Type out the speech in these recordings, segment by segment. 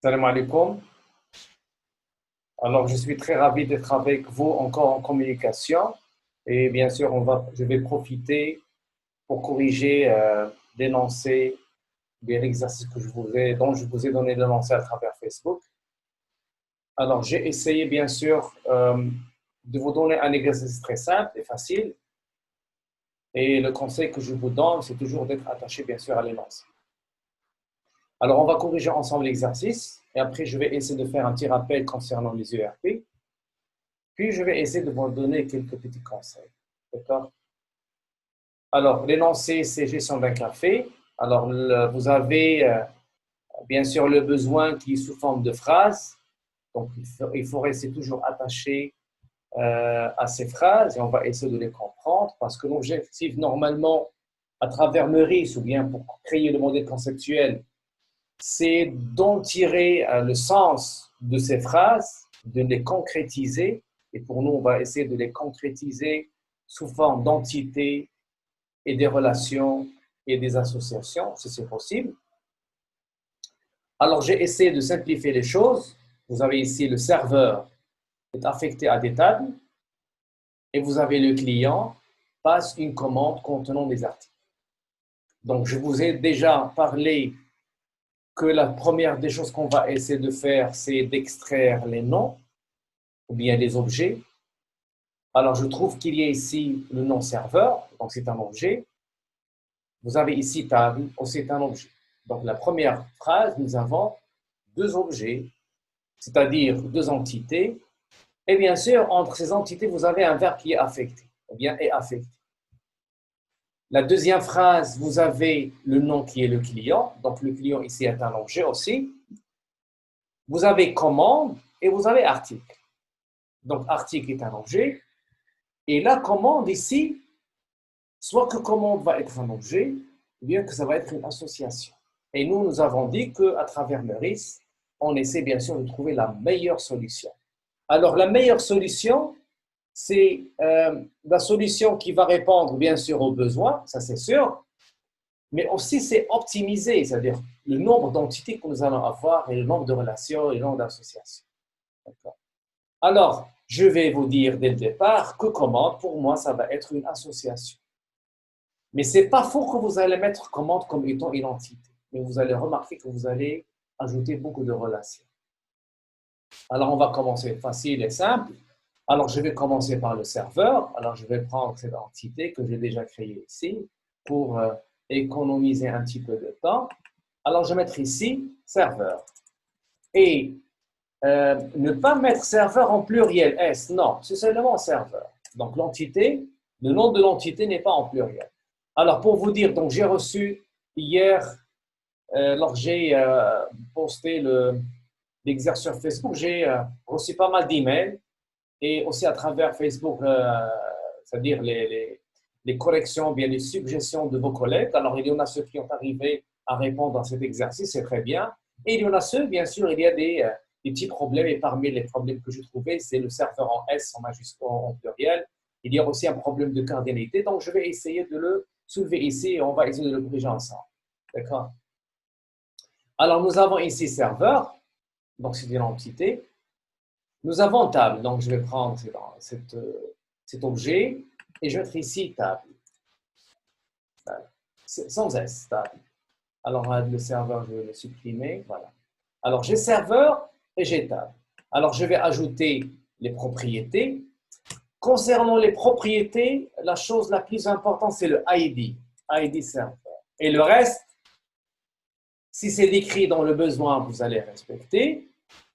Salam alaikum. Alors, je suis très ravi d'être avec vous encore en communication. Et bien sûr, je vais profiter pour corriger l'énoncé, bien l'exercice dont je vous ai donné l'énoncé à travers Facebook. Alors, j'ai essayé, bien sûr, de vous donner un exercice très simple et facile. Et le conseil que je vous donne, c'est toujours d'être attaché, bien sûr, à l'énoncé. Alors, on va corriger ensemble l'exercice. Et après, je vais essayer de faire un petit rappel concernant les ERP. Puis, je vais essayer de vous donner quelques petits conseils. D'accord? Alors, l'énoncé, c'est gestion d'un café. Alors, vous avez bien sûr le besoin qui est sous forme de phrase. Donc, il faut rester toujours attaché à ces phrases et on va essayer de les comprendre parce que l'objectif, normalement, à travers Meurice ou bien pour créer le modèle conceptuel, c'est d'en tirer le sens de ces phrases, de les concrétiser. Et pour nous, on va essayer de les concrétiser sous forme d'entités et des relations et des associations, si c'est possible. Alors, j'ai essayé de simplifier les choses. Vous avez ici le serveur est affecté à des tables et vous avez le client passe une commande contenant des articles. Donc, je vous ai déjà parlé que la première des choses qu'on va essayer de faire, c'est d'extraire les noms ou bien les objets. Alors, je trouve qu'il y a ici le nom serveur, donc c'est un objet. Vous avez ici table, c'est un objet. Donc, la première phrase, nous avons deux objets, c'est-à-dire deux entités. Et bien sûr, entre ces entités, vous avez un verbe qui est affecté, ou bien est affecté. La deuxième phrase, vous avez le nom qui est le client. Donc, le client ici est un objet aussi. Vous avez commande et vous avez article. Donc, article est un objet. Et la commande ici, soit que commande va être un objet, ou bien que ça va être une association. Et nous avons dit qu'à travers Meurice, on essaie bien sûr de trouver la meilleure solution. Alors, la meilleure solution, c'est la solution qui va répondre bien sûr aux besoins, ça c'est sûr, mais aussi c'est optimiser, c'est-à-dire le nombre d'entités que nous allons avoir et le nombre de relations et le nombre d'associations. Alors, je vais vous dire dès le départ que commande, pour moi, ça va être une association. Mais ce n'est pas faux que vous allez mettre commande comme étant une entité. Mais vous allez remarquer que vous allez ajouter beaucoup de relations. Alors, on va commencer facile et simple. Alors, je vais commencer par le serveur. Alors, je vais prendre cette entité que j'ai déjà créée ici pour économiser un petit peu de temps. Alors, je vais mettre ici serveur. Et ne pas mettre serveur en pluriel, S, non, c'est seulement serveur. Donc, l'entité, le nom de l'entité n'est pas en pluriel. Alors, pour vous dire, donc j'ai reçu hier, lorsque j'ai posté l'exercice sur Facebook, j'ai reçu pas mal d'emails et aussi à travers Facebook, c'est-à-dire les corrections, bien les suggestions de vos collègues. Alors, il y en a ceux qui ont arrivé à répondre à cet exercice, c'est très bien. Et il y en a ceux, bien sûr, il y a des petits problèmes. Et parmi les problèmes que j'ai trouvés, c'est le serveur en S, en majuscule, en pluriel. Il y a aussi un problème de cardinalité. Donc, je vais essayer de le soulever ici et on va essayer de le corriger ensemble. D'accord? Alors, nous avons ici serveur. Donc, c'est une entité. Nous avons table, donc je vais prendre cet objet et je vais mettre ici table. Sans S, table. Alors, le serveur, je vais le supprimer. Voilà. Alors, j'ai serveur et j'ai table. Alors, je vais ajouter les propriétés. Concernant les propriétés, la chose la plus importante, c'est le ID, ID serveur. Et le reste, si c'est décrit dans le besoin, vous allez respecter.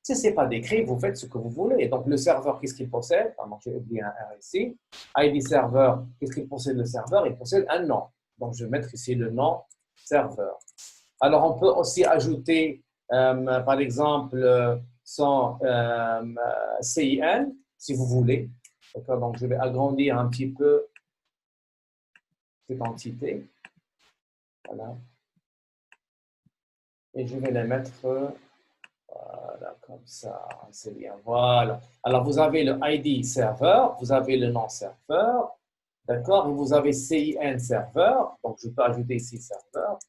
Si ce n'est pas décrit, vous faites ce que vous voulez. Donc, le serveur, qu'est-ce qu'il possède? Pardon, j'ai oublié un R ici. ID serveur, qu'est-ce qu'il possède le serveur? Il possède un nom. Donc, je vais mettre ici le nom serveur. Alors, on peut aussi ajouter, par exemple, son CIN, si vous voulez. Donc, je vais agrandir un petit peu cette entité. Voilà. Et je vais les mettre... Voilà, comme ça, c'est bien. Voilà. Alors, vous avez le ID serveur, vous avez le nom serveur, d'accord? Et vous avez CIN serveur, donc je peux ajouter ici serveur.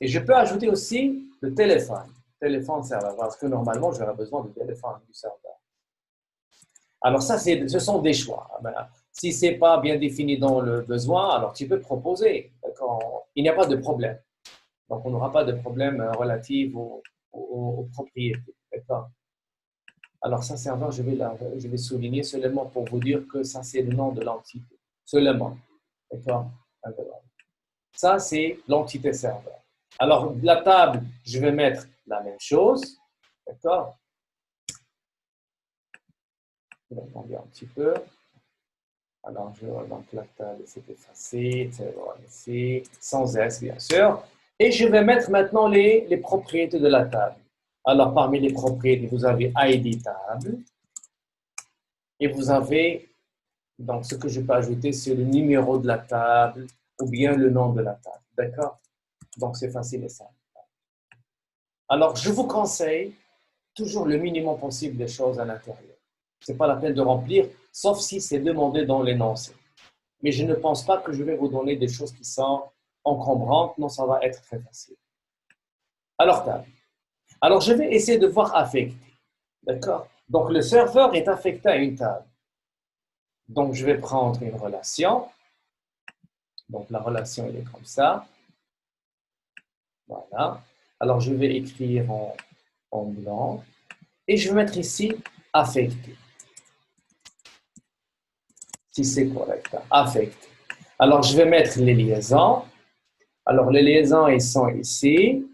Et je peux ajouter aussi le téléphone. téléphone serveur, parce que normalement, j'aurais besoin du téléphone du serveur. Alors ça, ce sont des choix. Si ce n'est pas bien défini dans le besoin, alors tu peux proposer. Il n'y a pas de problème. Donc, on n'aura pas de problème relatif aux propriétés. D'accord. Alors, ça, serveur, je vais souligner seulement pour vous dire que ça, c'est le nom de l'entité. Seulement. D'accord. Ça, c'est l'entité serveur. Alors, la table, je vais mettre la même chose. D'accord. Je vais demander un petit peu. Alors, donc la table, c'est effacé, ici, sans S, bien sûr. Et je vais mettre maintenant les propriétés de la table. Alors, parmi les propriétés, vous avez ID table. Et vous avez, donc ce que je peux ajouter, c'est le numéro de la table ou bien le nom de la table. D'accord? Donc, c'est facile et simple. Alors, je vous conseille toujours le minimum possible des choses à l'intérieur. Ce n'est pas la peine de remplir, sauf si c'est demandé dans l'énoncé. Mais je ne pense pas que je vais vous donner des choses qui sont encombrantes. Non, ça va être très facile. Alors, table. Alors, je vais essayer de voir affecté. D'accord? Donc, le serveur est affecté à une table. Donc, je vais prendre une relation. Donc, la relation, elle est comme ça. Voilà. Alors, je vais écrire en blanc. Et je vais mettre ici affecté. Si c'est correct. Affecté. Alors, je vais mettre les liaisons. Alors, les liaisons, elles sont ici.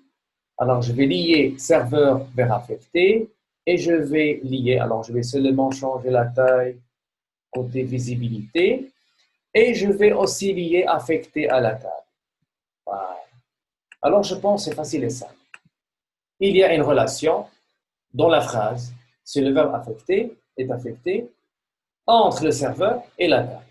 Alors, je vais lier serveur vers affecté et je vais lier. Alors, je vais seulement changer la taille côté visibilité et je vais aussi lier affecté à la table. Voilà. Alors, je pense que c'est facile et simple. Il y a une relation dans la phrase, si le verbe affecté est affecté, entre le serveur et la table.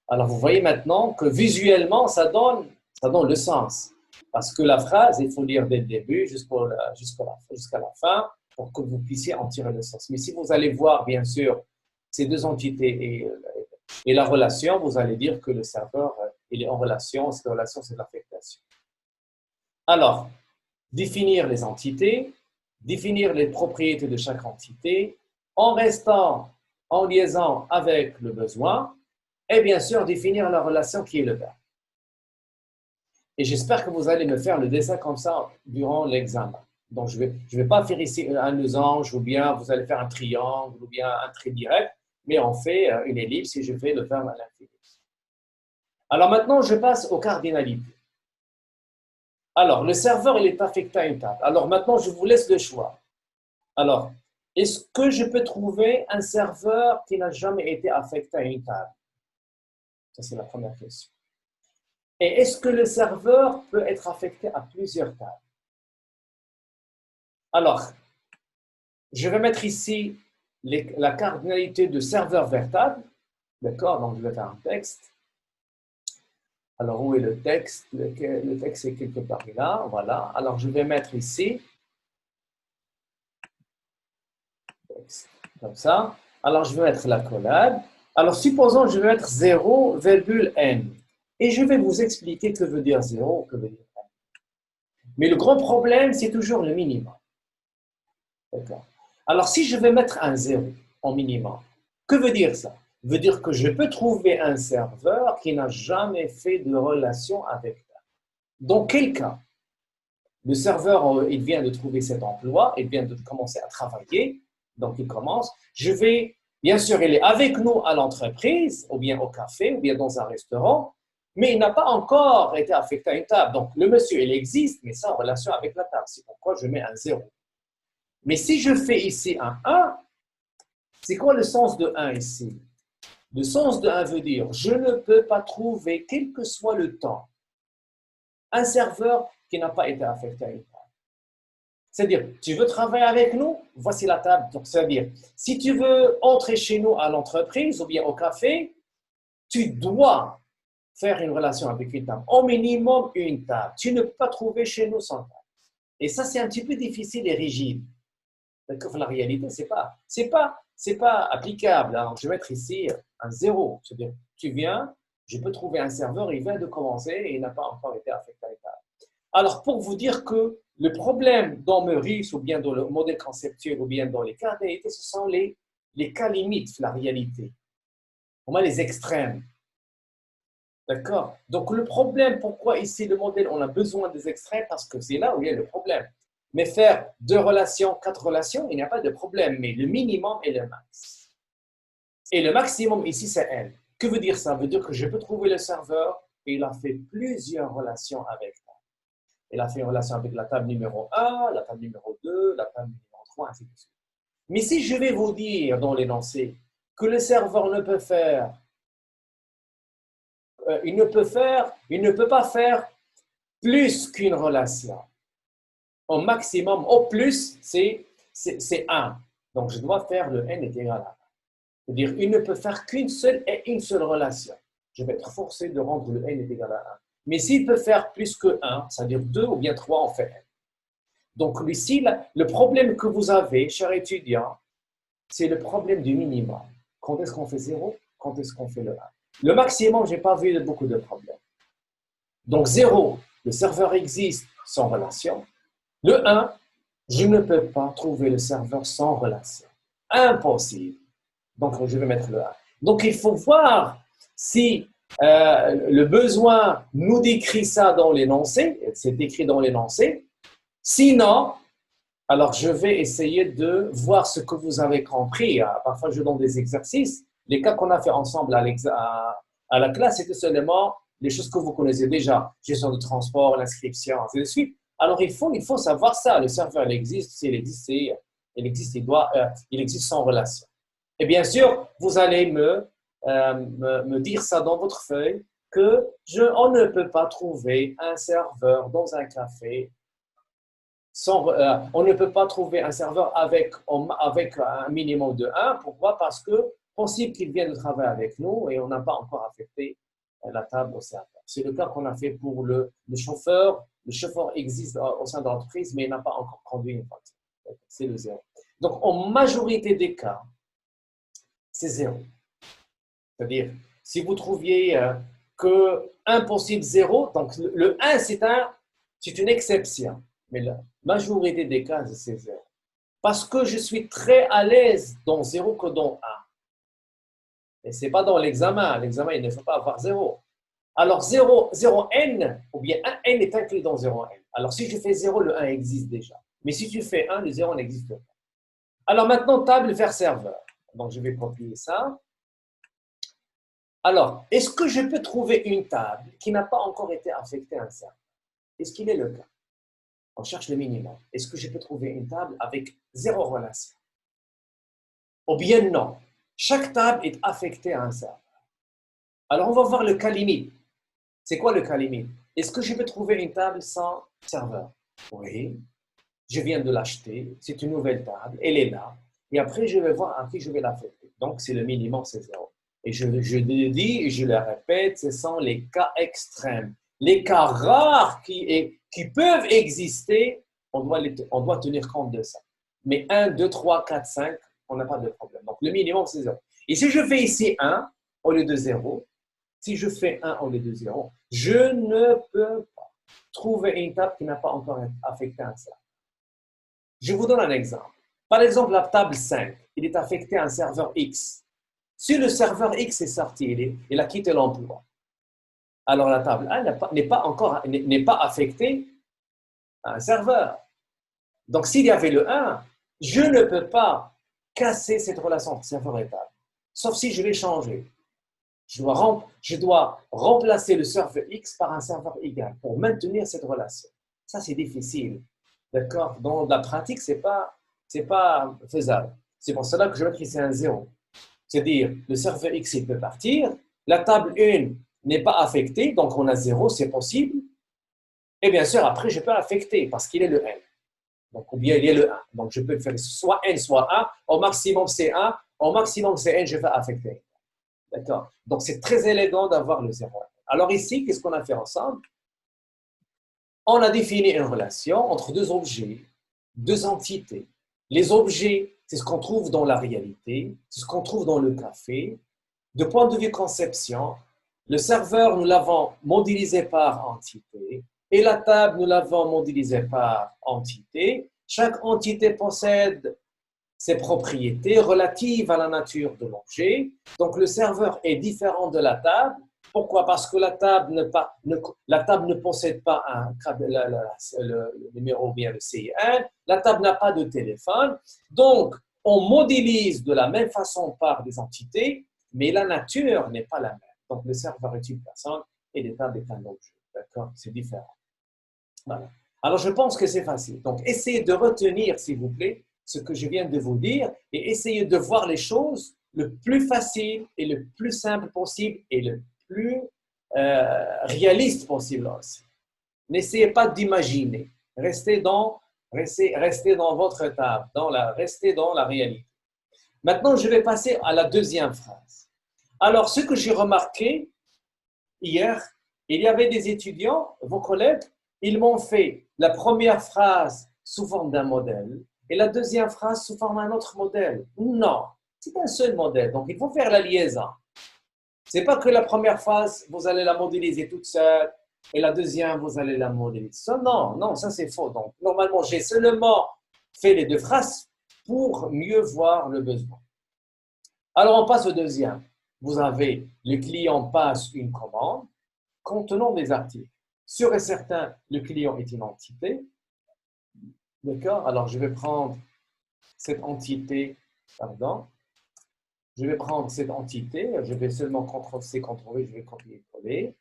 Alors, vous voyez maintenant que visuellement, ça donne le sens. Parce que la phrase, il faut lire dès le début jusqu'à la fin pour que vous puissiez en tirer le sens. Mais si vous allez voir, bien sûr, ces deux entités et la relation, vous allez dire que le serveur, il est en relation. Cette relation, c'est l'affectation. Alors, définir les entités, définir les propriétés de chaque entité en restant en liaison avec le besoin et bien sûr définir la relation qui est le verbe. Et j'espère que vous allez me faire le dessin comme ça durant l'examen. Donc, je vais pas faire ici un losange ou bien vous allez faire un triangle ou bien un trait direct, mais on fait une ellipse et je fais le verbe à l'infini. Alors maintenant, je passe aux cardinalités. Alors, le serveur, il est affecté à une table. Alors maintenant, je vous laisse le choix. Alors, est-ce que je peux trouver un serveur qui n'a jamais été affecté à une table? Ça, c'est la première question. Et est-ce que le serveur peut être affecté à plusieurs tables? Alors, je vais mettre ici la cardinalité de serveur vers table. D'accord? Donc, je vais faire un texte. Alors, où est le texte? Le texte est quelque part là. Voilà. Alors, je vais mettre ici. Texte, comme ça. Alors, je vais mettre la collade. Alors, supposons que je vais mettre 0,n. Et je vais vous expliquer que veut dire 0, que veut dire n. Mais le grand problème, c'est toujours le minimum. D'accord. Alors, si je vais mettre un 0 en minimum, que veut dire ça? Veut dire que je peux trouver un serveur qui n'a jamais fait de relation avec ça. Dans quel cas? Le serveur, il vient de trouver cet emploi, il vient de commencer à travailler, donc il commence. Bien sûr, il est avec nous à l'entreprise, ou bien au café, ou bien dans un restaurant, mais il n'a pas encore été affecté à une table. Donc, le monsieur, il existe, mais sans relation avec la table. C'est pourquoi je mets un 0. Mais si je fais ici un 1, c'est quoi le sens de 1 ici? Le sens de 1 veut dire je ne peux pas trouver, quel que soit le temps, un serveur qui n'a pas été affecté à une table. C'est-à-dire, tu veux travailler avec nous? Voici la table. Donc, c'est-à-dire, si tu veux entrer chez nous à l'entreprise ou bien au café, tu dois faire une relation avec une table. Au minimum, une table. Tu ne peux pas trouver chez nous sans table. Et ça, c'est un petit peu difficile et rigide. La réalité, c'est pas applicable. Alors, je vais mettre ici un 0. C'est-à-dire, tu viens, je peux trouver un serveur, il vient de commencer et il n'a pas encore été affecté à une table. Alors, pour vous dire que le problème dans Meurice, ou bien dans le modèle conceptuel, ou bien dans les cas de réalité, ce sont les cas limites de la réalité. On a les extrêmes. D'accord? Donc, le problème, pourquoi ici le modèle, on a besoin des extrêmes, parce que c'est là où il y a le problème. Mais faire 2 relations, 4 relations, il n'y a pas de problème. Mais le minimum et le max. Et le maximum ici, c'est N. Que veut dire ça? Ça veut dire que je peux trouver le serveur et il a fait plusieurs relations avec moi. Il a fait une relation avec la table numéro 1, la table numéro 2, la table numéro 3, ainsi de suite. Mais si je vais vous dire dans l'énoncé que le serveur ne peut faire, il ne peut pas faire plus qu'une relation. Au maximum, au plus, c'est 1. Donc, je dois faire le n est égal à 1. C'est-à-dire, il ne peut faire qu'une seule et une seule relation. Je vais être forcé de rendre le n est égal à 1. Mais s'il peut faire plus que 1, c'est-à-dire 2 ou bien 3, on fait n. Donc, ici, le problème que vous avez, cher étudiant, c'est le problème du minimum. Quand est-ce qu'on fait 0? Quand est-ce qu'on fait le 1? Le maximum, je n'ai pas vu beaucoup de problèmes. Donc, 0, le serveur existe sans relation. Le 1, je ne peux pas trouver le serveur sans relation. Impossible. Donc, je vais mettre le 1. Donc, il faut voir si le besoin nous décrit ça dans l'énoncé, c'est écrit dans l'énoncé. Sinon, alors je vais essayer de voir ce que vous avez compris. Parfois, je donne des exercices. Les cas qu'on a fait ensemble à la classe, c'était seulement les choses que vous connaissez déjà. Gestion de transport, l'inscription, ainsi de suite. Alors, il faut savoir ça. Le serveur, il existe. S'il existe, il existe sans relation. Et bien sûr, vous allez me dire ça dans votre feuille on ne peut pas trouver un serveur dans un café on ne peut pas trouver un serveur avec un minimum de 1. Pourquoi? Parce que possible qu'il vienne de travailler avec nous et on n'a pas encore affecté la table au serveur. C'est le cas qu'on a fait pour le chauffeur. Le chauffeur existe au sein de l'entreprise, mais il n'a pas encore conduit une voiture. C'est le 0. Donc, en majorité des cas, c'est 0. C'est-à-dire, si vous trouviez que 1 possible 0, donc le 1, c'est une exception. Mais la majorité des cas, c'est 0. Parce que je suis très à l'aise dans 0 que dans 1. Et ce n'est pas dans l'examen. L'examen, il ne faut pas avoir 0. Alors, 0n, ou bien 1n est inclus dans 0n. Alors, si je fais 0, le 1 existe déjà. Mais si tu fais 1, le 0 n'existe pas. Alors, maintenant, table vers serveur. Donc, je vais copier ça. Alors, est-ce que je peux trouver une table qui n'a pas encore été affectée à un serveur? Est-ce qu'il est le cas? On cherche le minimum. Est-ce que je peux trouver une table avec 0 relation? Ou bien non. Chaque table est affectée à un serveur. Alors, on va voir le cas limite. C'est quoi le cas limite? Est-ce que je peux trouver une table sans serveur? Oui. Je viens de l'acheter. C'est une nouvelle table. Elle est là. Et après, je vais voir à qui je vais l'affecter. Donc, c'est le minimum, c'est 0. Et je le dis et je le répète, ce sont les cas extrêmes. Les cas rares qui peuvent exister, on doit tenir compte de ça. Mais 1, 2, 3, 4, 5, on n'a pas de problème. Donc, le minimum, c'est 0. Et si je fais ici 1 au lieu de 0, si je fais 1 au lieu de 0, je ne peux pas trouver une table qui n'a pas encore affecté un serveur. Je vous donne un exemple. Par exemple, la table 5, il est affecté à un serveur X. Si le serveur X est sorti, il a quitté l'emploi, alors la table 1 n'est pas affectée à un serveur. Donc, s'il y avait le 1, je ne peux pas casser cette relation entre serveur et table, sauf si je vais changer. Je dois remplacer le serveur X par un serveur égal pour maintenir cette relation. Ça, c'est difficile. D'accord? Dans la pratique, ce n'est pas faisable. C'est pour cela que je vais créer un 0. C'est-à-dire, le serveur X, il peut partir. La table 1 n'est pas affectée, donc on a 0, c'est possible. Et bien sûr, après, je peux affecter parce qu'il est le n. Donc, ou bien il est le 1. Donc, je peux faire soit n, soit 1. Au maximum, c'est 1. Au maximum, c'est n, je vais affecter. D'accord? Donc, c'est très élégant d'avoir le 0. Alors ici, qu'est-ce qu'on a fait ensemble? On a défini une relation entre deux objets, deux entités. Les objets, c'est ce qu'on trouve dans la réalité, c'est ce qu'on trouve dans le café. De point de vue conception, le serveur, nous l'avons modélisé par entité. Et la table, nous l'avons modélisée par entité. Chaque entité possède ses propriétés relatives à la nature de l'objet. Donc, le serveur est différent de la table. Pourquoi? Parce que la table ne possède pas le numéro bien le CIN. La table n'a pas de téléphone. Donc, on modélise de la même façon par des entités, mais la nature n'est pas la même. Donc, le serveur est une personne et la table est un objet. D'accord? C'est différent. Voilà. Alors, je pense que c'est facile. Donc, essayez de retenir, s'il vous plaît, ce que je viens de vous dire et essayez de voir les choses le plus facile et le plus simple possible et le plus réaliste possible aussi. N'essayez pas d'imaginer. Restez dans votre table, restez dans la réalité. Maintenant, je vais passer à la deuxième phrase. Alors, ce que j'ai remarqué hier, il y avait des étudiants, vos collègues, ils m'ont fait la première phrase sous forme d'un modèle et la deuxième phrase sous forme d'un autre modèle. Non, c'est un seul modèle, donc il faut faire la liaison. Ce n'est pas que la première phrase, vous allez la modéliser toute seule et la deuxième, vous allez la modéliser. Non, ça c'est faux. Donc, normalement, j'ai seulement fait les deux phrases pour mieux voir le besoin. Alors, on passe au deuxième. Vous avez, le client passe une commande contenant des articles. Sûr et certain, le client est une entité. D'accord? Alors, je vais prendre cette entité, pardon. Je vais prendre cette entité, je vais seulement CTRL-C, CTRL-V, je vais copier-coller.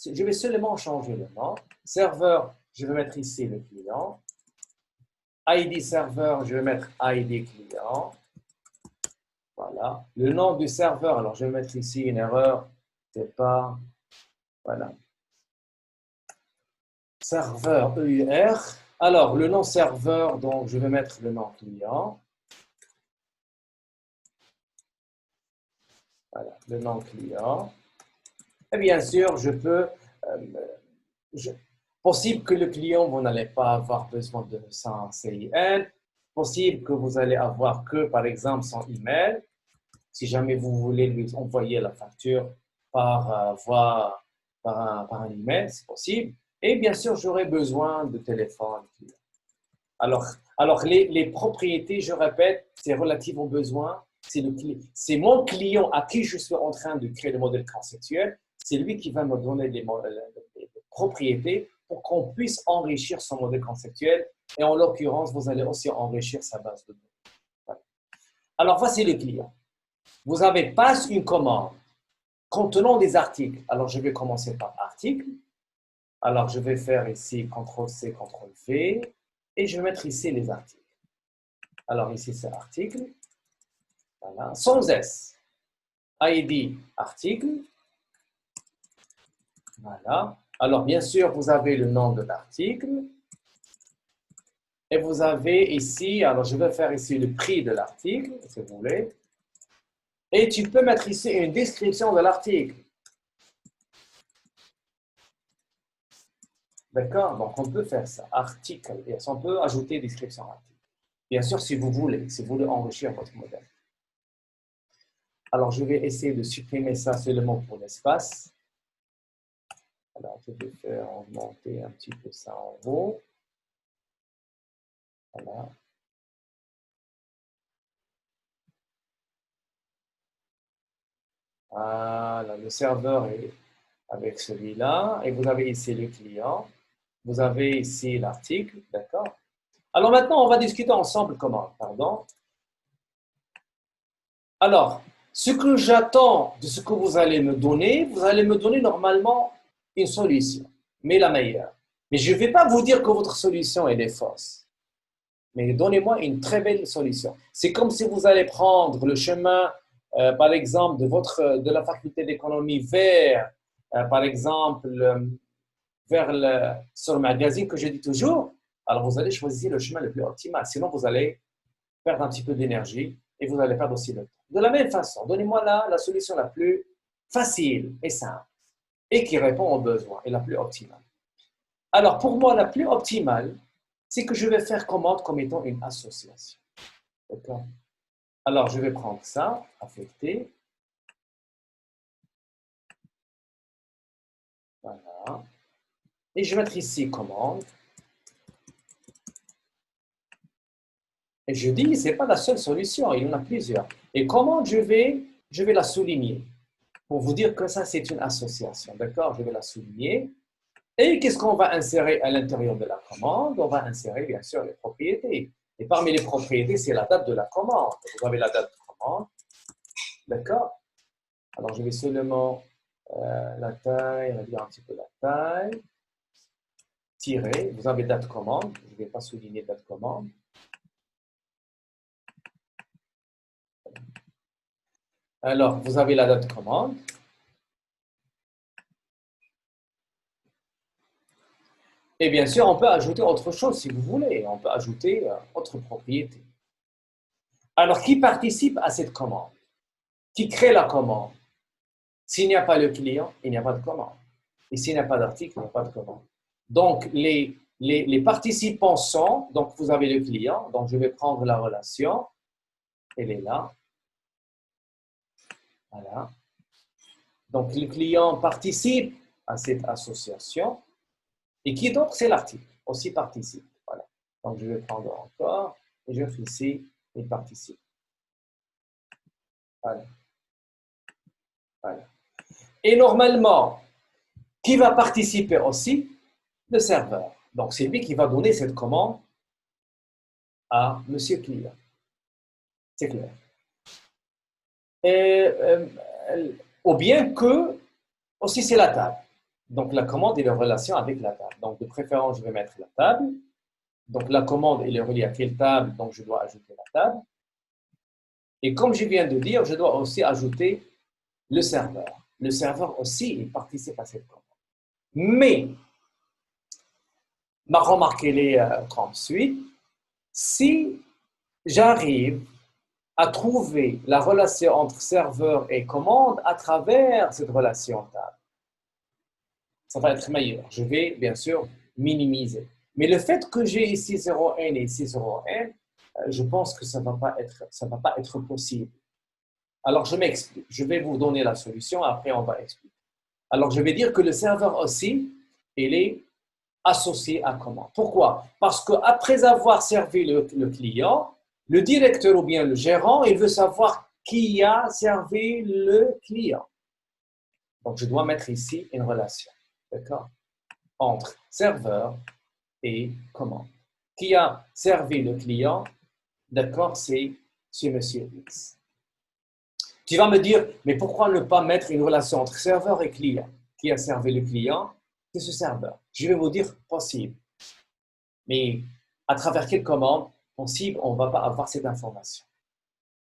Je vais seulement changer le nom. Serveur, je vais mettre ici le client. ID serveur, je vais mettre ID client. Voilà. Le nom du serveur, alors je vais mettre ici une erreur. C'est pas. Voilà. Serveur EUR. Alors, le nom serveur, donc je vais mettre le nom client. Voilà, le nom client. Et bien sûr, je peux. Possible que le client, vous n'allez pas avoir besoin de son CIN. Possible que vous allez avoir que, par exemple, son email. Si jamais vous voulez lui envoyer la facture par voie, par un email, c'est possible. Et bien sûr, j'aurai besoin de téléphone. Alors les propriétés, je répète, c'est relatif aux besoins. C'est mon client à qui je suis en train de créer le modèle conceptuel. C'est lui qui va me donner les propriétés pour qu'on puisse enrichir son modèle conceptuel. Et en l'occurrence, vous allez aussi enrichir sa base de données. Voilà. Alors, voici le client. Vous avez passe une commande contenant des articles. Alors, je vais commencer par article. Alors, je vais faire ici CTRL-C, CTRL-V. Et je vais mettre ici les articles. Alors, ici, c'est article. Voilà. Sans S. ID, article. Voilà. Alors, bien sûr, vous avez le nom de l'article. Et vous avez ici, alors je vais faire ici le prix de l'article, si vous voulez. Et tu peux mettre ici une description de l'article. D'accord? Donc, on peut faire ça. Article. Et on peut ajouter description article. Bien sûr, si vous voulez enrichir votre modèle. Alors, je vais essayer de supprimer ça seulement pour l'espace. Alors, je vais faire augmenter un petit peu ça en haut. Voilà. Voilà, le serveur est avec celui-là. Et vous avez ici le client. Vous avez ici l'article, d'accord? Alors maintenant, on va discuter ensemble comment, pardon. Alors, ce que j'attends de ce que vous allez me donner normalement une solution, mais la meilleure. Mais je ne vais pas vous dire que votre solution elle est fausse. Mais donnez-moi une très belle solution. C'est comme si vous allez prendre le chemin, par exemple, de la faculté d'économie vers, par exemple, sur le magazine que je dis toujours. Alors, vous allez choisir le chemin le plus optimal. Sinon, vous allez perdre un petit peu d'énergie et vous allez perdre aussi le temps. De la même façon, donnez-moi la solution la plus facile et simple et qui répond aux besoins et la plus optimale. Alors, pour moi, la plus optimale, c'est que je vais faire commande comme étant une association. D'accord? Alors, je vais prendre ça, affecter. Voilà. Et je vais mettre ici commande. Et je dis, ce n'est pas la seule solution, il y en a plusieurs. Et commande, je vais la souligner pour vous dire que ça, c'est une association. D'accord? Je vais la souligner. Et qu'est-ce qu'on va insérer à l'intérieur de la commande? On va insérer, bien sûr, les propriétés. Et parmi les propriétés, c'est la date de la commande. Vous avez la date de commande. D'accord? Alors, je vais seulement la taille, réduire un petit peu la taille. Tirer, vous avez date commande. Je ne vais pas souligner date commande. Alors, vous avez la date commande. Et bien sûr, on peut ajouter autre chose si vous voulez. On peut ajouter autre propriété. Alors, qui participe à cette commande? Qui crée la commande? S'il n'y a pas le client, il n'y a pas de commande. Et s'il n'y a pas d'article, il n'y a pas de commande. Donc, les participants sont, donc vous avez le client, donc je vais prendre la relation, elle est là. Voilà. Donc, le client participe à cette association. Et qui donc, c'est l'article, aussi participe. Voilà. Donc, je vais prendre encore, et je fais ici, il participe. Voilà. Voilà. Et normalement, qui va participer aussi? Le serveur. Donc, c'est lui qui va donner cette commande à Monsieur Client. C'est clair. Et, ou bien que, aussi c'est la table. Donc, la commande est en relation avec la table. Donc, de préférence, je vais mettre la table. Donc, la commande est reliée à quelle table? Donc, je dois ajouter la table. Et comme je viens de dire, je dois aussi ajouter le serveur. Le serveur aussi, il participe à cette commande. Mais, ma remarque est ensuite, si j'arrive à trouver la relation entre serveur et commande à travers cette relation table, ça va être meilleur. Je vais, bien sûr, minimiser. Mais le fait que j'ai ici 0n et ici 0n, je pense que ça ne va pas être possible. Alors, je m'explique. Je vais vous donner la solution, après on va expliquer. Alors, je vais dire que le serveur aussi, il est associé à commande. Pourquoi? Parce qu'après avoir servi le client, le directeur ou bien le gérant, il veut savoir qui a servi le client. Donc, je dois mettre ici une relation, d'accord, entre serveur et commande. Qui a servi le client, d'accord, c'est Monsieur X. Tu vas me dire, mais pourquoi ne pas mettre une relation entre serveur et client? Qui a servi le client? C'est ce serveur. Je vais vous dire possible. Mais à travers quelle commande possible, on ne va pas avoir cette information.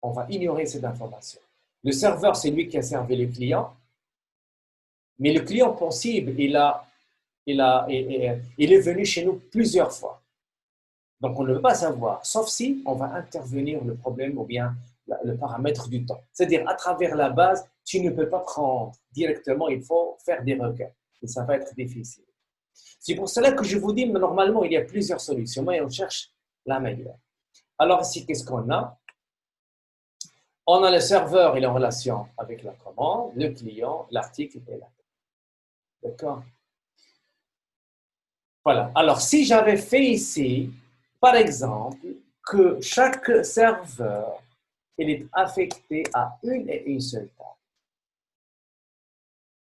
On va ignorer cette information. Le serveur, c'est lui qui a servi le client, mais le client possible, il est venu chez nous plusieurs fois. Donc, on ne peut pas savoir, sauf si on va intervenir le problème ou bien le paramètre du temps. C'est-à-dire, à travers la base, tu ne peux pas prendre directement, il faut faire des requêtes. Et ça va être difficile. C'est pour cela que je vous dis, mais normalement, il y a plusieurs solutions, mais on cherche la meilleure. Alors ici, qu'est-ce qu'on a? On a le serveur et la relation avec la commande, le client, l'article et la table. D'accord? Voilà. Alors, si j'avais fait ici, par exemple, que chaque serveur il est affecté à une et une seule table.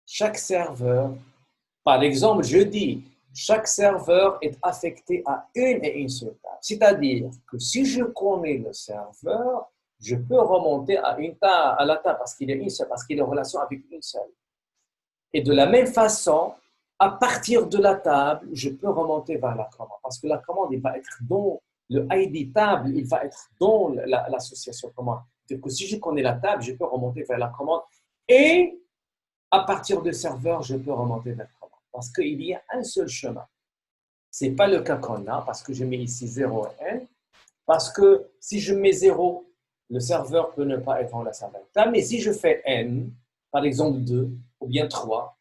Chaque serveur, par exemple, je dis, chaque serveur est affecté à une et une seule table. C'est-à-dire que si je connais le serveur, je peux remonter à la table parce qu'il est une seule, parce qu'il est en relation avec une seule. Et de la même façon, à partir de la table, je peux remonter vers la commande parce que la commande, il va être dans le ID table, il va être dans l'association commande. Donc, si je connais la table, je peux remonter vers la commande et à partir du serveur, je peux remonter vers la commande parce qu'il y a un seul chemin. Ce n'est pas le cas qu'on a parce que je mets ici 0 et n. Parce que si je mets 0, le serveur peut ne pas être en relation avec la table. Mais si je fais n, par exemple 2 ou bien 3,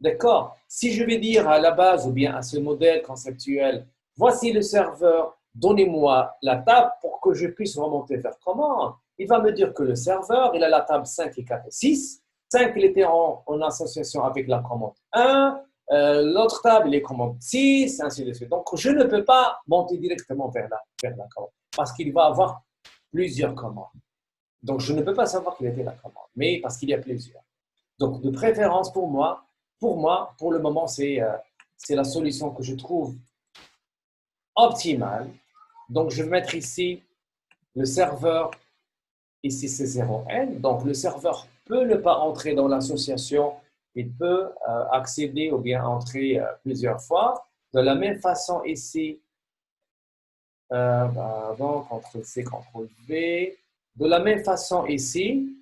d'accord? Si je vais dire à la base ou bien à ce modèle conceptuel, voici le serveur, donnez-moi la table pour que je puisse remonter vers commande. Il va me dire que le serveur, il a la table 5 et 4 et 6. 5, il était en association avec la commande 1. l'autre table, il est commande 6, ainsi de suite. Donc, je ne peux pas monter directement vers la commande parce qu'il va avoir plusieurs commandes. Donc, je ne peux pas savoir quelle était la commande, mais parce qu'il y a plusieurs. Donc, de préférence pour moi, pour le moment, c'est la solution que je trouve optimale. Donc, je vais mettre ici le serveur, ici c'est 0n. Donc, le serveur peut ne pas entrer dans l'association, il peut accéder ou bien entrer plusieurs fois. De la même façon ici, pardon, CTRL-C, CTRL-V. De la même façon ici,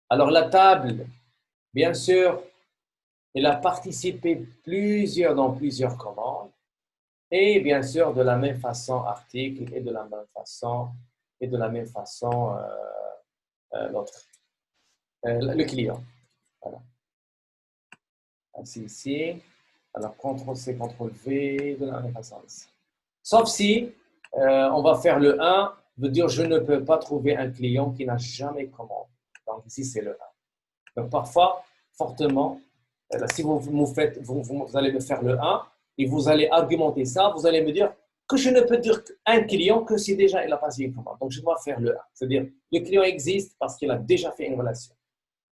alors la table, bien sûr, elle a participé dans plusieurs commandes. Et bien sûr, de la même façon, article, et de la même façon, l'autre, le client. Voilà. Ainsi ici. Alors, CTRL-C, CTRL-V, de la même façon ici. Sauf si on va faire le 1, veut dire je ne peux pas trouver un client qui n'a jamais commandé. Donc, ici, c'est le 1. Donc, parfois, fortement, si vous allez me faire le 1 et vous allez argumenter ça, vous allez me dire que je ne peux dire qu'un client que si déjà il a passé une commande. Donc, je dois faire le 1. C'est-à-dire, le client existe parce qu'il a déjà fait une relation.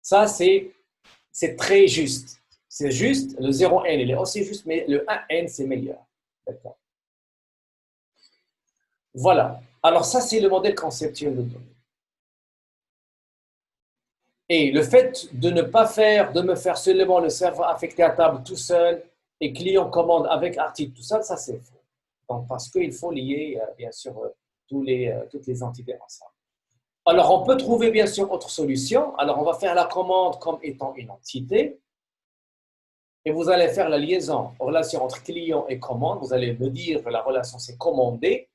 Ça, c'est très juste. C'est juste, le 0n, il est aussi juste, mais le 1n, c'est meilleur. D'accord. Voilà. Alors, ça, c'est le modèle conceptuel de données. Et le fait de ne pas de me faire seulement le serveur affecté à table tout seul et client commande avec article tout seul, ça c'est faux. Donc, parce qu'il faut lier, bien sûr, toutes les entités ensemble. Alors, on peut trouver, bien sûr, autre solution. Alors, on va faire la commande comme étant une entité. Et vous allez faire la liaison, relation entre client et commande. Vous allez me dire que la relation, c'est commandé.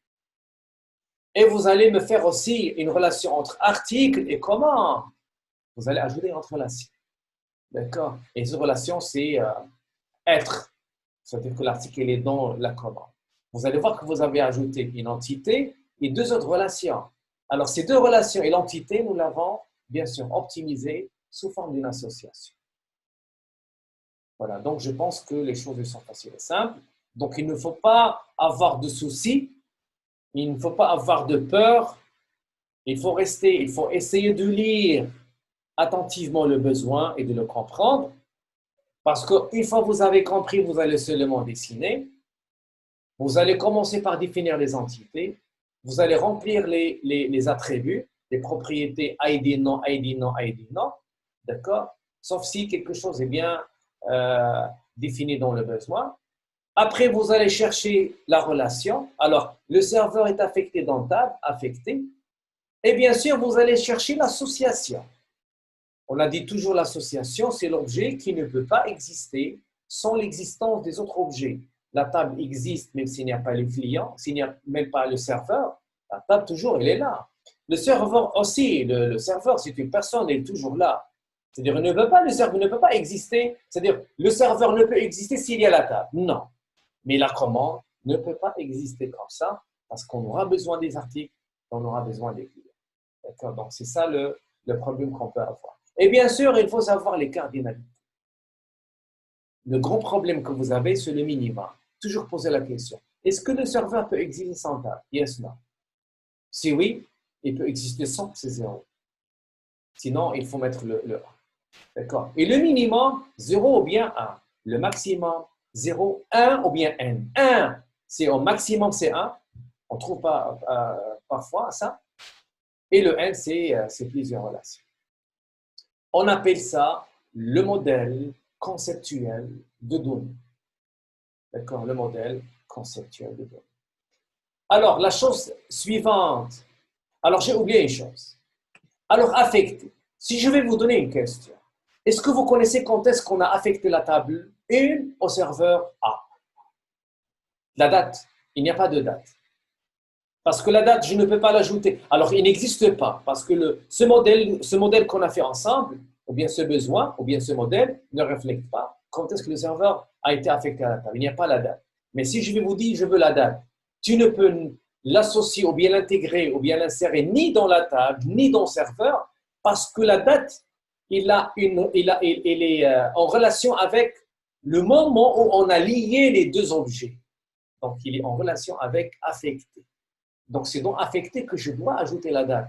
Et vous allez me faire aussi une relation entre article et commande. Vous allez ajouter une autre relation. D'accord? Et cette relation, c'est être. C'est-à-dire que l'article est dans la commande. Vous allez voir que vous avez ajouté une entité et deux autres relations. Alors, ces deux relations et l'entité, nous l'avons bien sûr optimisée sous forme d'une association. Voilà, donc je pense que les choses sont faciles et simples. Donc, il ne faut pas avoir de soucis, il ne faut pas avoir de peur. Il faut essayer de lire attentivement le besoin et de le comprendre. Parce qu'une fois que vous avez compris, vous allez seulement dessiner. Vous allez commencer par définir les entités. Vous allez remplir les attributs, les propriétés ID, non, ID, non, ID, non. D'accord? Sauf si quelque chose est bien défini dans le besoin. Après, vous allez chercher la relation. Alors, le serveur est affecté dans table, affecté. Et bien sûr, vous allez chercher l'association. On a dit toujours l'association, c'est l'objet qui ne peut pas exister sans l'existence des autres objets. La table existe même s'il n'y a pas le client, s'il n'y a même pas le serveur. La table, toujours, elle est là. Le serveur aussi, le serveur, c'est une personne, elle est toujours là. C'est-à-dire, le serveur ne peut pas exister. C'est-à-dire, le serveur ne peut exister s'il y a la table. Non. Mais la commande ne peut pas exister comme ça parce qu'on aura besoin des articles, on aura besoin des clients. D'accord? Donc, c'est ça le problème qu'on peut avoir. Et bien sûr, il faut savoir les cardinalités. Le grand problème que vous avez, c'est le minima. Toujours poser la question. Est-ce que le serveur peut exister sans table? Yes, non. Si oui, il peut exister sans, c'est 0. Sinon, il faut mettre le 1. D'accord? Et le minimum, 0 ou bien 1. Le maximum, 0, 1 ou bien n. 1, c'est au maximum, c'est 1. On ne trouve pas parfois ça. Et le n, c'est plusieurs relations. On appelle ça le modèle conceptuel de données. D'accord? Le modèle conceptuel de données. Alors, la chose suivante. Alors, j'ai oublié une chose. Alors, affecter. Si je vais vous donner une question, est-ce que vous connaissez quand est-ce qu'on a affecté la table 1 au serveur A? La date. Il n'y a pas de date. Parce que la date, je ne peux pas l'ajouter. Alors, il n'existe pas. Parce que ce modèle qu'on a fait ensemble, ou bien ce besoin, ou bien ce modèle, ne reflète pas quand est-ce que le serveur a été affecté à la table. Il n'y a pas la date. Mais si je vais vous dire, je veux la date, tu ne peux l'associer ou bien l'intégrer ou bien l'insérer ni dans la table, ni dans le serveur, parce que la date, il est en relation avec le moment où on a lié les deux objets. Donc, il est en relation avec affecté. Donc, c'est dans affecté que je dois ajouter la date.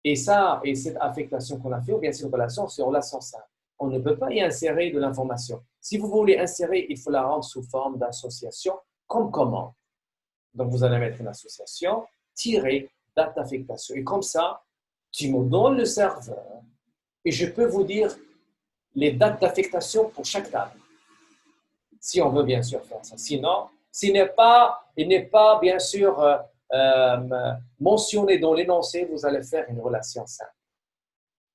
Et ça, et cette affectation qu'on a fait, ou bien cette relation, c'est en relation simple. On ne peut pas y insérer de l'information. Si vous voulez insérer, il faut la rendre sous forme d'association comme commande. Donc, vous allez mettre une association, tirer date d'affectation. Et comme ça, tu me donnes le serveur et je peux vous dire les dates d'affectation pour chaque table. Si on veut bien sûr faire ça. Sinon, il n'est pas bien sûr mentionné dans l'énoncé, vous allez faire une relation simple.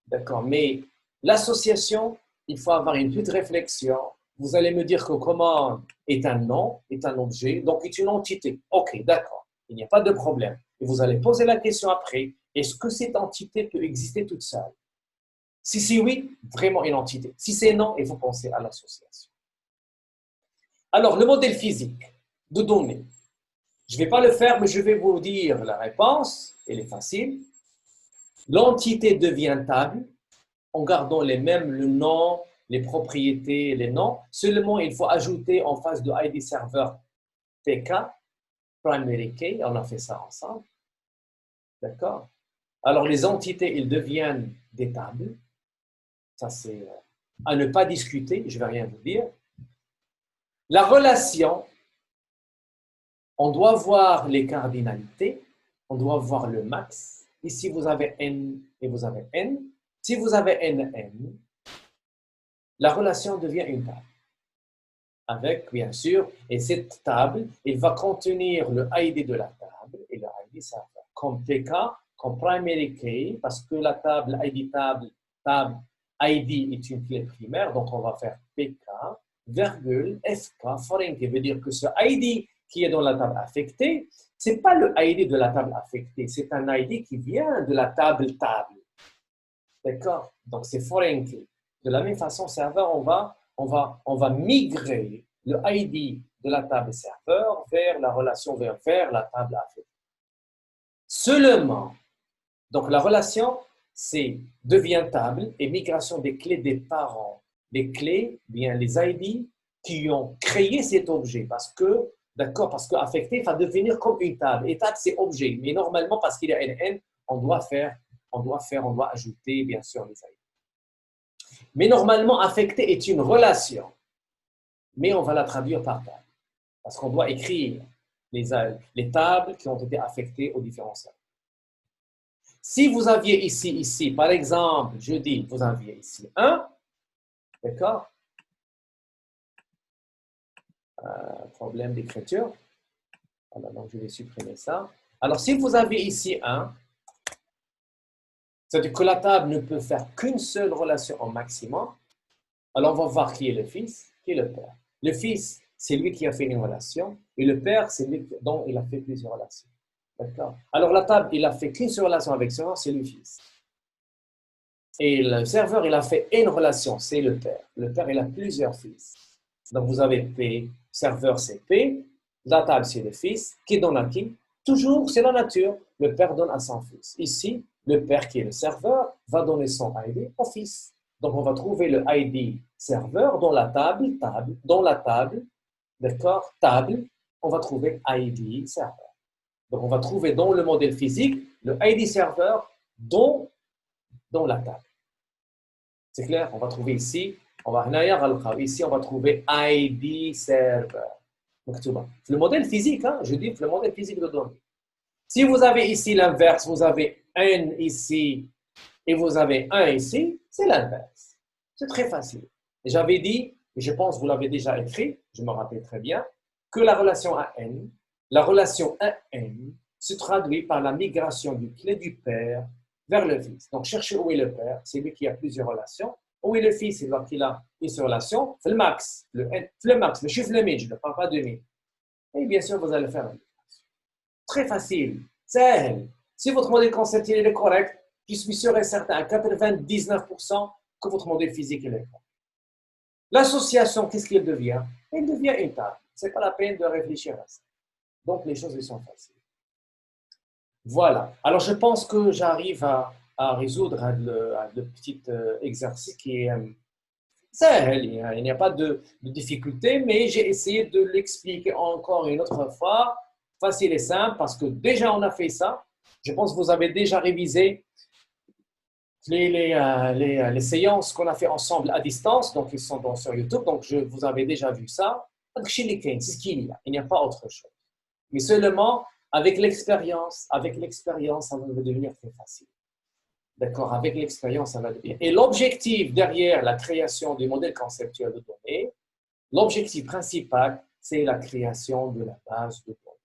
D'accord? Mais l'association, il faut avoir une petite réflexion. Vous allez me dire que commande est un nom, est un objet, donc est une entité. OK, d'accord. Il n'y a pas de problème. Et vous allez poser la question après, est-ce que cette entité peut exister toute seule? Si c'est oui, vraiment une entité. Si c'est non, il faut penser à l'association. Alors, le modèle physique de données. Je ne vais pas le faire, mais je vais vous dire la réponse. Elle est facile. L'entité devient table en gardant les mêmes, le nom, les propriétés, les noms. Seulement, il faut ajouter en face de ID serveur TK, primary key. On a fait ça ensemble. D'accord? Alors, les entités, ils deviennent des tables. Ça, c'est à ne pas discuter. Je ne vais rien vous dire. La relation, on doit voir les cardinalités, on doit voir le max. Ici, vous avez n et vous avez n. Si vous avez n, la relation devient une table. Avec, bien sûr, et cette table, il va contenir le ID de la table et le ID serveur. Comme TK, comme primary key, parce que la table table ID est une clé primaire, donc on va faire PK, virgule, FK, foreign key, veut dire que ce ID qui est dans la table affectée, ce n'est pas le ID de la table affectée, c'est un ID qui vient de la table. D'accord? Donc, c'est foreign key. De la même façon, serveur, on va migrer le ID de la table serveur vers la relation, vers la table affectée. Seulement, donc la relation, c'est devient table et migration des clés des parents. Les clés, bien les ID qui ont créé cet objet parce que, d'accord, parce que affecté va devenir comme une table. Et table, c'est objet. Mais normalement, parce qu'il y a NN, on doit ajouter, bien sûr, les ID. Mais normalement, affecté est une relation. Mais on va la traduire par table. Parce qu'on doit écrire les tables qui ont été affectées aux différents serveurs. Si vous aviez ici, par exemple, je dis, vous aviez ici 1, d'accord? Problème d'écriture. Alors, donc, je vais supprimer ça. Alors, si vous avez ici 1, c'est-à-dire que la table ne peut faire qu'une seule relation au maximum. Alors, on va voir qui est le fils, qui est le père. Le fils, c'est lui qui a fait une relation, et le père, c'est lui dont il a fait plusieurs relations. D'accord? Alors, la table, il a fait qu'une seule relation avec son c'est le fils. Et le serveur, il a fait une relation, c'est le père. Le père, il a plusieurs fils. Donc, vous avez P, serveur, c'est P, la table, c'est le fils, qui donne à qui? Toujours, c'est la nature, le père donne à son fils. Ici, le père, qui est le serveur, va donner son ID au fils. Donc, on va trouver le ID serveur dans la table, d'accord, table, on va trouver ID serveur. Donc, on va trouver dans le modèle physique le ID serveur dans la table. C'est clair? On va trouver ici, on va trouver ID server. Le modèle physique, hein, je dis le modèle physique de données. Si vous avez ici l'inverse, vous avez n ici et vous avez 1 ici, c'est l'inverse. C'est très facile. J'avais dit, et je pense que vous l'avez déjà écrit, je me rappelle très bien, que la relation AN se traduit par la migration du clé du père vers le fils. Donc, cherchez où est le père, c'est lui qui a plusieurs relations. Où est le fils, c'est lui qui a une seule relation. C'est le max, le chiffre limite, je ne parle pas de 1000. Et bien sûr, vous allez faire une migration. Très facile, c'est. Si votre modèle conceptuel est correct, je suis sûr et certain à 99% que votre modèle physique est correct. L'association, qu'est-ce qu'elle devient? Elle devient une table. Ce n'est pas la peine de réfléchir à ça. Donc, les choses sont faciles. Voilà. Alors, je pense que j'arrive à résoudre le petit exercice qui est il n'y a pas de difficulté, mais j'ai essayé de l'expliquer encore une autre fois, facile et simple, parce que déjà on a fait ça. Je pense que vous avez déjà révisé les séances qu'on a fait ensemble à distance, donc ils sont sur YouTube, donc vous avez déjà vu ça. C'est ce qu'il y a, il n'y a pas autre chose. Mais seulement avec l'expérience, ça va devenir très facile. D'accord, avec l'expérience, ça va devenir. Et l'objectif derrière la création du modèle conceptuel de données, l'objectif principal, c'est la création de la base de données.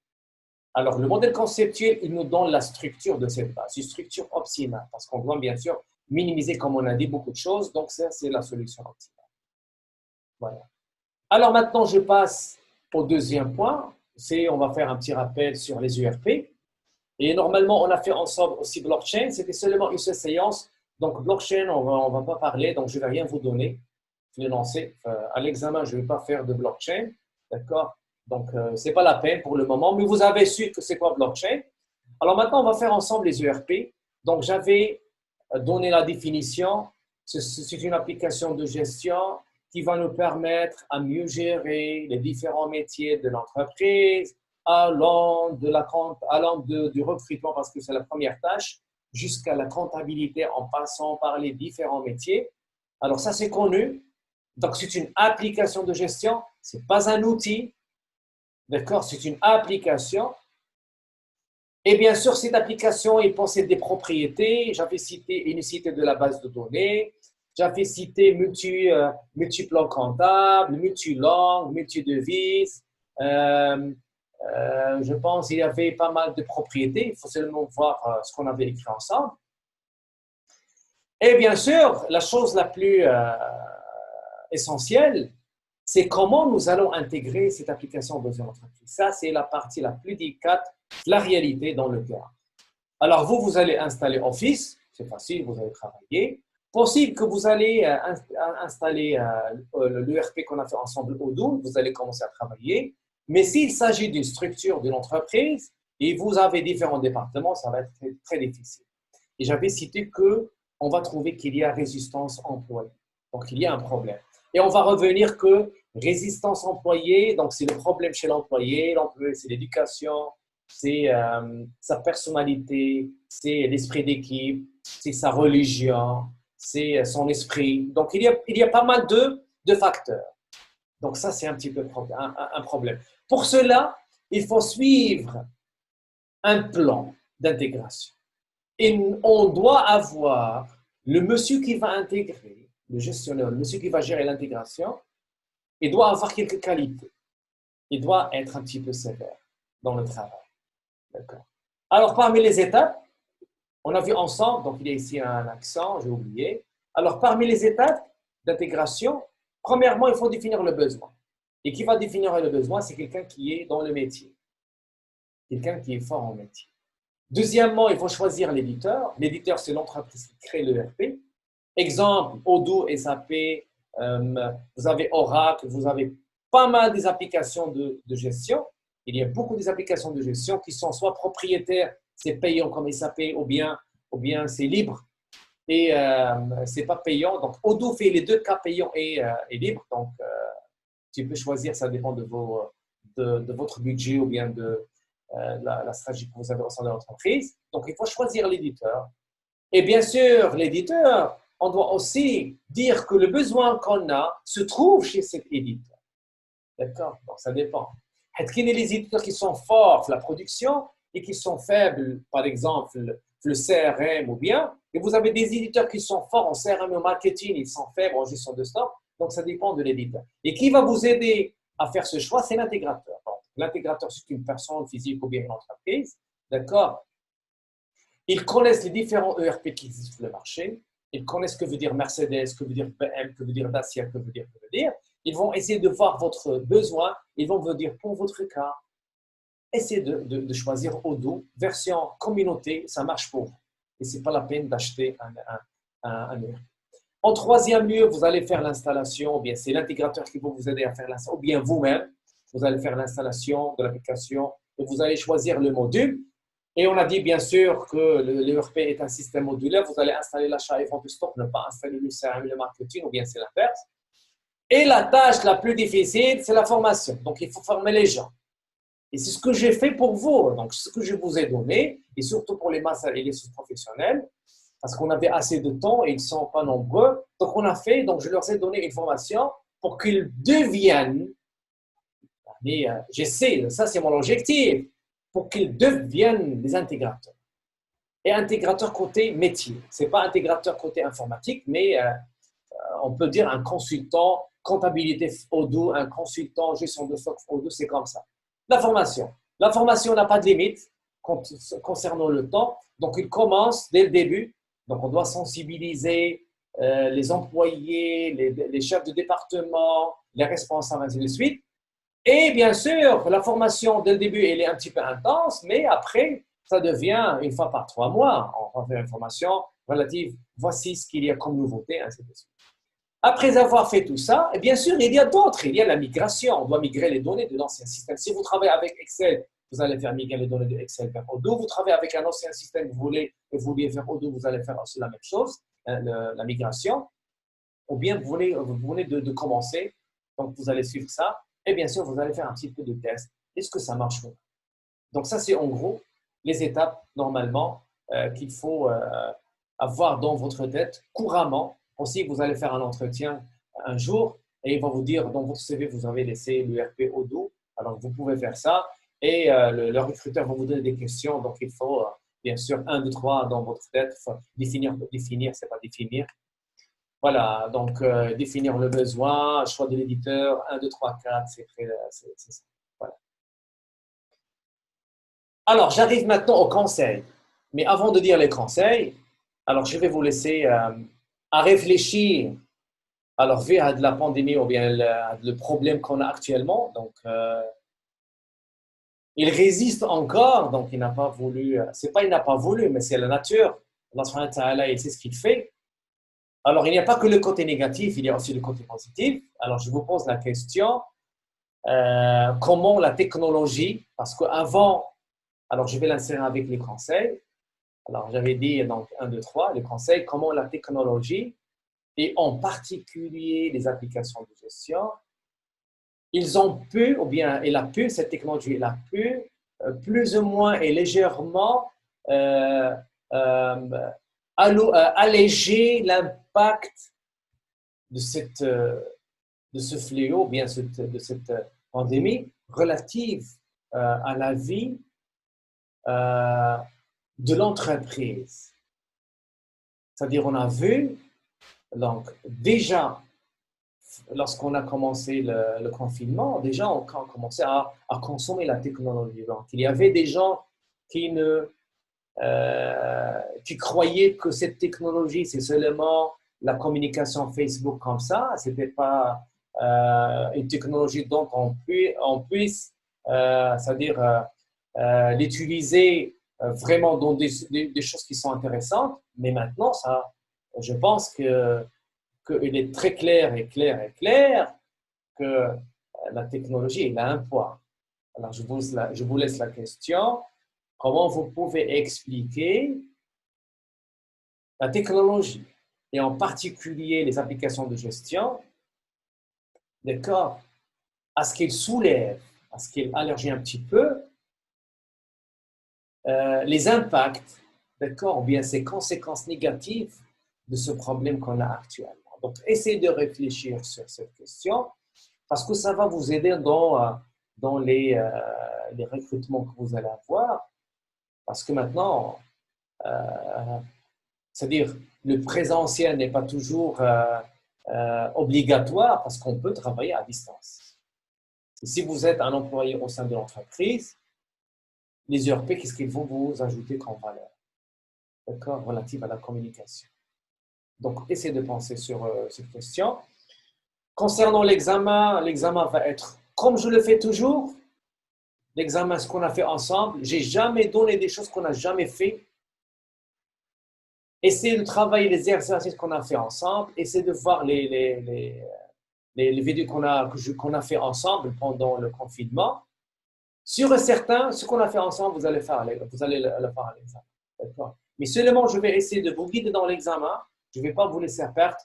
Alors, le modèle conceptuel, il nous donne la structure de cette base, une structure optimale, parce qu'on doit bien sûr minimiser, comme on a dit, beaucoup de choses. Donc, ça, c'est la solution optimale. Voilà. Alors, maintenant, je passe au deuxième point. On va faire un petit rappel sur les URP. Et normalement, on a fait ensemble aussi blockchain. C'était seulement une seule séance. Donc, blockchain, on va pas parler. Donc, je ne vais rien vous donner. Je vais lancer. À l'examen, je ne vais pas faire de blockchain. D'accord? Donc, ce n'est pas la peine pour le moment. Mais vous avez su que c'est quoi blockchain. Alors, maintenant, on va faire ensemble les URP. Donc, j'avais donné la définition. C'est une application de gestion qui va nous permettre à mieux gérer les différents métiers de l'entreprise, allant du recrutement, parce que c'est la première tâche, jusqu'à la comptabilité en passant par les différents métiers. Alors ça, c'est connu. Donc, c'est une application de gestion, ce n'est pas un outil. D'accord? C'est une application. Et bien sûr, cette application, elle possède des propriétés. J'avais cité unicité de la base de données. J'avais cité multi-plan comptable, multi-langue, multi-devise. Je pense qu'il y avait pas mal de propriétés. Il faut seulement voir ce qu'on avait écrit ensemble. Et bien sûr, la chose la plus essentielle, c'est comment nous allons intégrer cette application dans une entreprise. Ça, c'est la partie la plus délicate, la réalité dans le terrain. Alors, vous allez installer Office. C'est facile, vous allez travailler. Possible que vous allez installer l'ERP qu'on a fait ensemble Odoo, vous allez commencer à travailler. Mais s'il s'agit d'une structure d'une entreprise et vous avez différents départements, ça va être très, très difficile. Et j'avais cité qu'on va trouver qu'il y a résistance employée. Donc, il y a un problème. Et on va revenir que résistance employée, donc c'est le problème chez l'employé. L'employé, c'est l'éducation, c'est sa personnalité, c'est l'esprit d'équipe, c'est sa religion, c'est son esprit. Donc, il y a pas mal de facteurs. Donc, ça, c'est un petit peu un problème. Pour cela, il faut suivre un plan d'intégration. Et on doit avoir le monsieur qui va intégrer, le gestionnaire, le monsieur qui va gérer l'intégration, il doit avoir quelques qualités. Il doit être un petit peu sévère dans le travail. D'accord. Alors, parmi les étapes, on a vu ensemble, donc il y a ici un accent, j'ai oublié. Alors, parmi les étapes d'intégration, premièrement, il faut définir le besoin. Et qui va définir le besoin, c'est quelqu'un qui est dans le métier. Quelqu'un qui est fort en métier. Deuxièmement, il faut choisir l'éditeur. L'éditeur, c'est l'entreprise qui crée l'ERP. Exemple, Odoo, SAP, vous avez Oracle, vous avez pas mal des applications de gestion. Il y a beaucoup des applications de gestion qui sont soit propriétaires, c'est payant comme SAP, ou bien c'est libre et c'est pas payant. Donc, Odoo fait les deux cas, payant et libre. Donc, tu peux choisir, ça dépend de votre budget ou bien de la stratégie que vous avez au sein de l'entreprise. Donc, il faut choisir l'éditeur. Et bien sûr, l'éditeur, on doit aussi dire que le besoin qu'on a se trouve chez cet éditeur. D'accord? Donc, ça dépend. Il y a les éditeurs qui sont forts dans la production et qui sont faibles, par exemple, le CRM ou bien. Et vous avez des éditeurs qui sont forts en CRM et en marketing, ils sont faibles en gestion de stock. Donc, ça dépend de l'éditeur. Et qui va vous aider à faire ce choix? C'est l'intégrateur. L'intégrateur, c'est une personne physique ou bien une entreprise. D'accord? Ils connaissent les différents ERP qui existent sur le marché. Ils connaissent ce que veut dire Mercedes, ce que veut dire BM, ce que veut dire Dacia, ce que veut dire. Ils vont essayer de voir votre besoin. Ils vont vous dire, pour votre cas, essayez de choisir Odoo, version communauté, ça marche pour vous. Et ce n'est pas la peine d'acheter un ERP. En troisième lieu, vous allez faire l'installation, ou bien c'est l'intégrateur qui va vous aider à faire l'installation, ou bien vous-même, vous allez faire l'installation de l'application et vous allez choisir le module. Et on a dit bien sûr que l'ERP est un système modulaire. Vous allez installer l'achat et vente de stock, ne pas installer le CRM et le marketing, ou bien c'est l'inverse. Et la tâche la plus difficile, c'est la formation. Donc, il faut former les gens. Et c'est ce que j'ai fait pour vous. Donc, ce que je vous ai donné, et surtout pour les master et les sous-professionnels, parce qu'on avait assez de temps et ils ne sont pas nombreux. Donc, on a fait, donc je leur ai donné une formation pour qu'ils deviennent, mais j'essaie, ça c'est mon objectif, pour qu'ils deviennent des intégrateurs. Et intégrateurs côté métier. Ce n'est pas intégrateur côté informatique, mais on peut dire un consultant comptabilité Odoo, un consultant gestion de stock Odoo, c'est comme ça. La formation. La formation n'a pas de limite concernant le temps. Donc, il commence dès le début. Donc, on doit sensibiliser les employés, les chefs de département, les responsables, ainsi de suite. Et bien sûr, la formation dès le début, elle est un petit peu intense, mais après, ça devient une fois par 3 mois. On va faire une formation relative. Voici ce qu'il y a comme nouveauté, ainsi de suite. Après avoir fait tout ça, et bien sûr, il y a d'autres. Il y a la migration. On doit migrer les données de l'ancien système. Si vous travaillez avec Excel, vous allez faire migrer les données de Excel vers Odoo. Vous travaillez avec un ancien système, vous voulez faire Odoo, vous allez faire aussi la même chose, la migration. Ou bien vous venez de commencer, donc vous allez suivre ça. Et bien sûr, vous allez faire un petit peu de test. Est-ce que ça marche ou non? Donc ça, c'est en gros les étapes, normalement, qu'il faut avoir dans votre tête couramment. Aussi, vous allez faire un entretien un jour et il va vous dire, dans votre CV, vous avez laissé l'URP Odoo. Alors, vous pouvez faire ça. Et le recruteur va vous donner des questions. Donc, il faut, bien sûr, 1, 2, 3 dans votre tête. Définir, c'est pas définir. Voilà, donc définir le besoin, choix de l'éditeur, 1, 2, 3, 4, c'est ça. Voilà. Alors, j'arrive maintenant aux conseils. Mais avant de dire les conseils, alors je vais vous laisser à réfléchir alors vu à de la pandémie ou bien le problème qu'on a actuellement. Donc, il résiste encore, donc il n'a pas voulu, c'est pas il n'a pas voulu, mais c'est la nature. Allah subhanahu wa ta'ala, il sait ce qu'il fait. Alors, il n'y a pas que le côté négatif, il y a aussi le côté positif. Alors, je vous pose la question, comment la technologie, parce qu'avant, alors je vais l'insérer avec les conseils. Alors, j'avais dit donc 1, 2, 3, les conseils, comment la technologie, et en particulier les applications de gestion, ils ont pu, ou bien elle a pu, cette technologie, elle a pu, plus ou moins et légèrement alléger l'impact de ce fléau, bien de cette pandémie relative à la vie de l'entreprise. C'est-à-dire, on a vu, donc déjà, lorsqu'on a commencé le confinement, déjà, on a commencé à consommer la technologie. Donc, il y avait des gens qui croyaient que cette technologie, c'est seulement la communication Facebook comme ça, ce n'était pas une technologie dont on puisse c'est-à-dire l'utiliser vraiment dans des choses qui sont intéressantes. Mais maintenant, ça, je pense qu'il est très clair que la technologie, elle a un poids. Alors, je vous laisse la question. Comment vous pouvez expliquer la technologie et en particulier les applications de gestion, d'accord, à ce qu'elles soulèvent, à ce qu'elles allergissent un petit peu les impacts, d'accord, ou bien ces conséquences négatives de ce problème qu'on a actuellement. Donc, essayez de réfléchir sur cette question parce que ça va vous aider dans les recrutements que vous allez avoir. Parce que maintenant, c'est-à-dire le présentiel n'est pas toujours obligatoire parce qu'on peut travailler à distance. Et si vous êtes un employé au sein de l'entreprise, les ERP, qu'est-ce qu'ils vont vous ajouter comme valeur? D'accord, relative à la communication. Donc, essayez de penser sur cette question. Concernant l'examen va être, comme je le fais toujours, l'examen, ce qu'on a fait ensemble, je n'ai jamais donné des choses qu'on n'a jamais fait. Essayez de travailler les exercices qu'on a fait ensemble. Essayez de voir les vidéos qu'on a fait ensemble pendant le confinement. Sûr et certain, ce qu'on a fait ensemble, vous allez le faire à l'examen. D'accord? Mais seulement, je vais essayer de vous guider dans l'examen. Je ne vais pas vous laisser perdre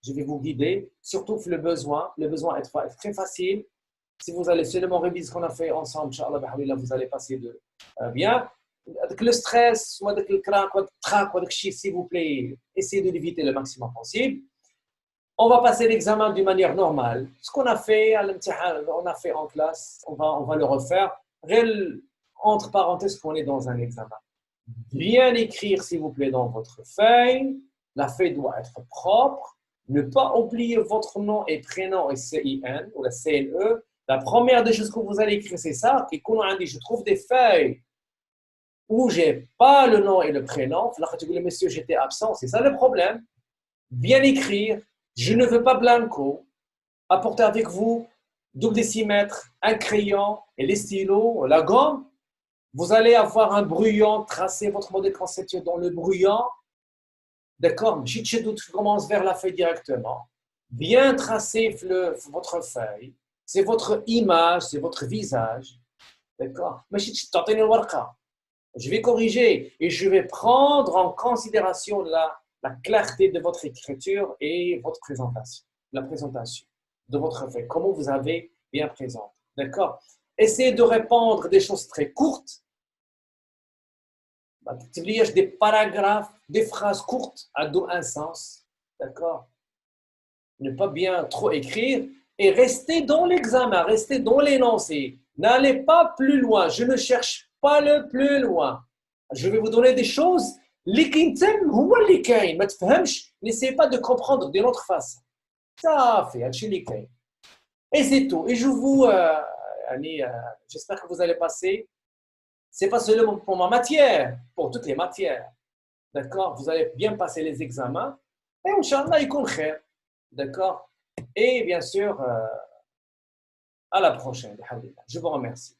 Je vais vous guider, surtout le besoin. Le besoin est très facile. Si vous allez seulement réviser ce qu'on a fait ensemble, Inch'Allah, vous allez passer de bien. Avec le stress, ou avec le crack, ou avec le trac, ou avec le chiffre, s'il vous plaît, essayez de l'éviter le maximum possible. On va passer l'examen d'une manière normale. Ce qu'on a fait, on a fait en classe, on va le refaire. Entre parenthèses, qu'on est dans un examen. Bien écrire, s'il vous plaît, dans votre feuille. La feuille doit être propre. Ne pas oublier votre nom et prénom et CIN ou la CNE. La première des choses que vous allez écrire, c'est ça. Et quand on dit, je trouve des feuilles où je n'ai pas le nom et le prénom. Là, tu dis, monsieur, j'étais absent. C'est ça le problème. Bien écrire. Je ne veux pas blanco. Apportez avec vous double décimètre, un crayon et les stylos, la gomme. Vous allez avoir un brouillon, tracer votre modèle conceptuel dans le brouillon. D'accord? Je commence vers la feuille directement. Bien tracer votre feuille. C'est votre image, c'est votre visage. D'accord? Je vais corriger et je vais prendre en considération la clarté de votre écriture et votre présentation. La présentation de votre feuille. Comment vous avez bien présenté. D'accord? Essayez de répondre des choses très courtes. Des paragraphes, des phrases courtes à un sens. D'accord? Ne pas bien trop écrire et restez dans l'examen, restez dans l'énoncé. N'allez pas plus loin. Je ne cherche pas le plus loin. Je vais vous donner des choses. N'essayez pas de comprendre d'une autre façon. Ça fait, et c'est tout. Et je vous, j'espère que vous allez passer. Ce n'est pas seulement pour ma matière, pour toutes les matières. D'accord? Vous allez bien passer les examens. Et Inch'Allah, il compte. D'accord? Et bien sûr, à la prochaine. Je vous remercie.